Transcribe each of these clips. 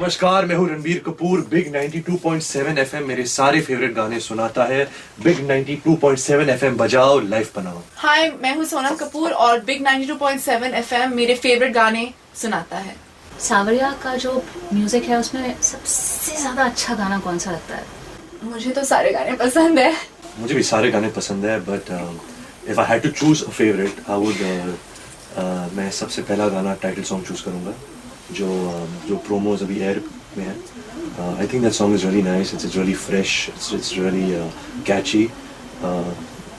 नमस्कार, मैं हूँ रणबीर कपूर। बिग 92.7 FM मेरे सारे फेवरेट गाने सुनाता है। बिग 92.7 FM बजाओ, लाइफ बनाओ। हाय, मैं हूँ सोनम कपूर और बिग 92.7 FM मेरे फेवरेट गाने सुनाता है। सावरिया का जो म्यूजिक है उसमें सबसे ज्यादा अच्छा गाना कौन सा लगता है? मुझे तो सारे गाने पसंद है। मुझे भी सारे गाने पसंद है, but if I had to choose a favourite I would मैं सबसे पहला गाना टाइटल सॉन्ग चूज करूँगा जो प्रोमोज अभी एयर में है। I think that song is really nice, it's really fresh, it's really catchy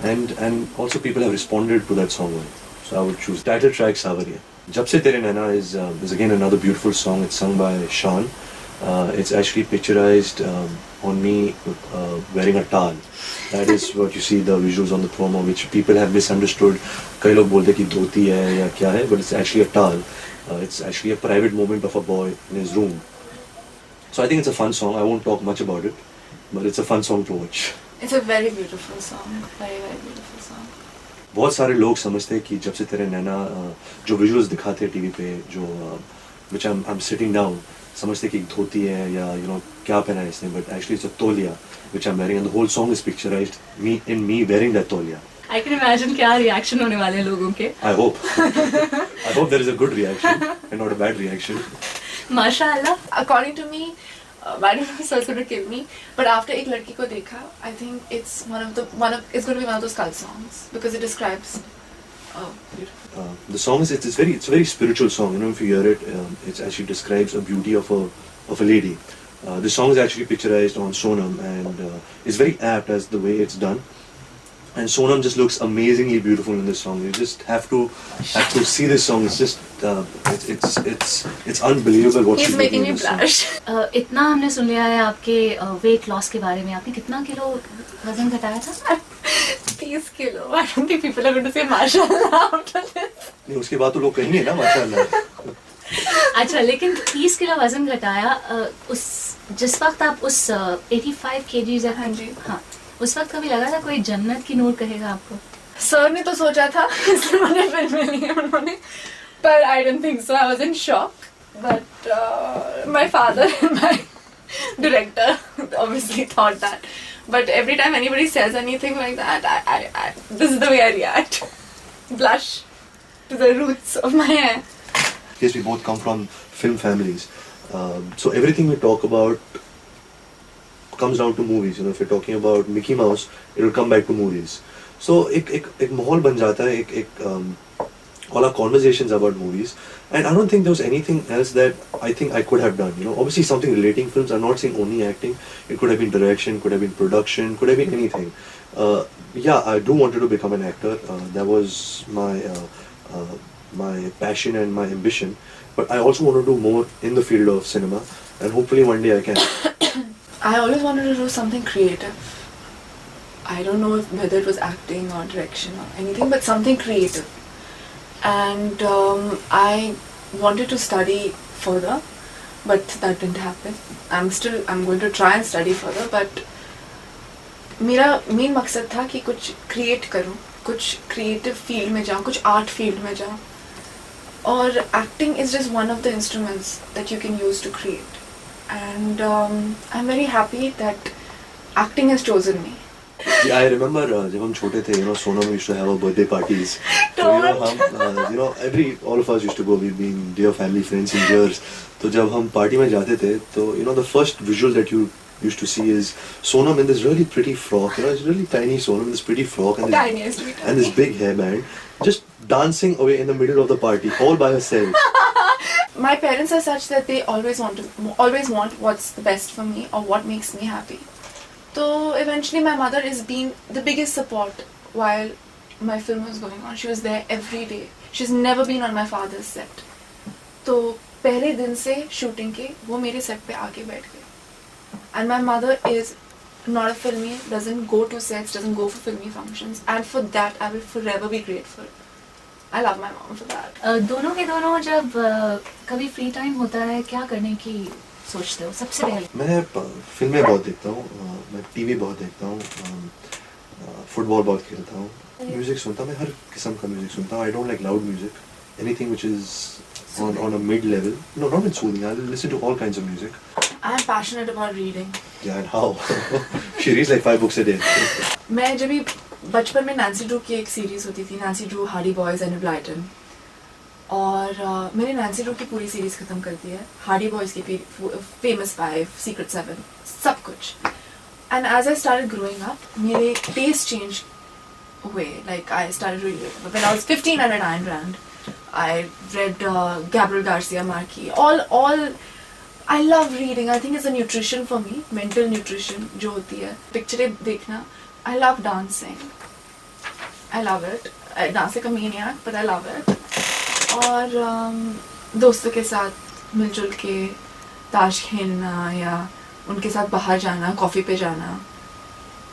and also people have responded to that song well. So I would choose title track Savariya. Jab Se Tere Naina is again another beautiful song. It's sung by Sean. It's actually picturized on me wearing a tal. That is what you see the visuals on the promo, which people have misunderstood. कई लोग बोलते कि धोती है या क्या है, but it's actually a tal. It's actually a private moment of a boy in his room. So I think it's a fun song. I won't talk much about it, but it's a fun song to watch. It's a very beautiful song, very very beautiful song. बहुत सारे लोग समझते हैं कि जब से तेरे नैना जो विजुअल्स दिखाते हैं टीवी पे, जो which I'm sitting down, समझते कि धोती है या क्या पहना है इसने, but actually it's a तौलिया which I'm wearing, and the whole song is picturized me wearing that तौलिया. I can imagine क्या रिएक्शन होने वाले हैं लोगों के. I hope there is a good reaction and not a bad reaction. माशाअल्लाह. According to me, I don't know if it's going to kill me, but after एक लड़की को देखा, I think it's it's going to be one of those cult songs because it describes. Oh, beautiful. The song it's a very spiritual song. If you hear it, it actually describes a beauty of a lady. The song is actually picturized on Sonam, and it's very apt as the way it's done. And Sonam just looks amazingly beautiful in this song. You just have to see this song. It's just it's unbelievable what He's she's making doing in me this song. blush. इतना हमने सुन लिया है आपके weight loss के बारे में. आपने कितना किलो वजन घटाया था? 30 kilo. I don't think people are going to say mashallah after this. नहीं, उसके बाद तो लोग कहेंगे ना माशाल्लाह. अच्छा, लेकिन 30 किलो वजन घटाया उस जिस वक्त आप उस 85 kg हाँ जी. हाँ, उस वक्त कभी लगा था कोई जन्नत की नूर कहेगा आपको? सर ने तो सोचा था, इसलिए मुझे फिल्म ली है उन्होंने, पर I don't think so. I was in shock, but my father and my director obviously thought that. But every time anybody says anything like that, I this is the way I react. Blush to the roots of my hair. Yes, we both come from film families, so everything we talk about comes down to movies. If you're talking about Mickey Mouse, it will come back to movies. So एक माहौल बन जाता है, all our conversations about movies, and I don't think there was anything else that I think I could have done. Obviously something relating films. I'm not saying only acting. It could have been direction, could have been production, could have been anything. Yeah, I do wanted to become an actor. That was my passion and my ambition. But I also want to do more in the field of cinema, and hopefully one day I can. I always wanted to do something creative. I don't know whether it was acting or direction or anything, but something creative. And I wanted to study further, but that didn't happen. I'm going to try and study further, but मेरा main मकसद था कि कुछ create करूँ, कुछ creative field में जाऊँ, कुछ आर्ट फील्ड में जाऊँ. और acting is just one of the instruments that you can use to create. And I'm very happy that acting has chosen me. Yeah, I remember जब हम छोटे थे, Sonam used to have our birthday parties. So हम all of us used to go. We've been dear family friends in years. तो जब हम party में जाते थे, तो the first visual that you used to see is Sonam in this really pretty frock. It's really tiny Sonam in this pretty frock and this big hairband, just dancing away in the middle of the party, all by herself. My parents are such that they always want what's the best for me or what makes me happy. So eventually my mother is being the biggest support while my film was going on. She was there every day. She's never been on my father's set. तो पहले दिन से shooting के वो मेरे set पे आके बैठ गए. And my mother is not a filmy, doesn't go to sets, doesn't go for filmy functions, and for that I will forever be grateful. I love my mom for that. दोनों के दोनों जब कभी free time होता है, क्या करने की सोचते हो सबसे पहले? मैं फिल्में बहुत देखता हूँ, मैं टीवी बहुत देखता हूँ, फुटबॉल बहुत खेलता हूँ, म्यूजिक सुनता हूँ. मैं हर किस्म का म्यूजिक सुनता हूँ. I don't like loud music. Anything which is on a mid level. No, not in soothing. I listen to all kinds of music. I'm passionate about reading. Yeah, and how? She reads like 5 books a day. मैं जब भी बचपन में Nancy Drew की एक series होती थी, Nancy Drew, Hardy boys and Blyton, और मैंने नैंसी ड्रू की पूरी सीरीज खत्म कर दी है, हार्डी बॉयज की फेमस 5, सीक्रेट 7, सब कुछ. And as I started growing up, मेरे टेस्ट चेंज हुए. Like I started reading when I was 15. I read Ayn Rand. I read Gabriel Garcia Marquez. All I love reading. I think it's a nutrition for me, mental nutrition जो होती है. पिक्चरें देखना. I love dancing. I love it. I dance like a maniac, but I love it. और दोस्तों के साथ मिलजुल के ताश खेलना या उनके साथ बाहर जाना, कॉफ़ी पे जाना,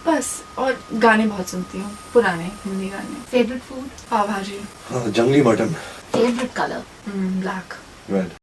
बस. और गाने बहुत सुनती हूँ, पुराने हिंदी गाने. Favourite food? पाव भाजी. Jungly mutton. Favourite colour? Black. Red.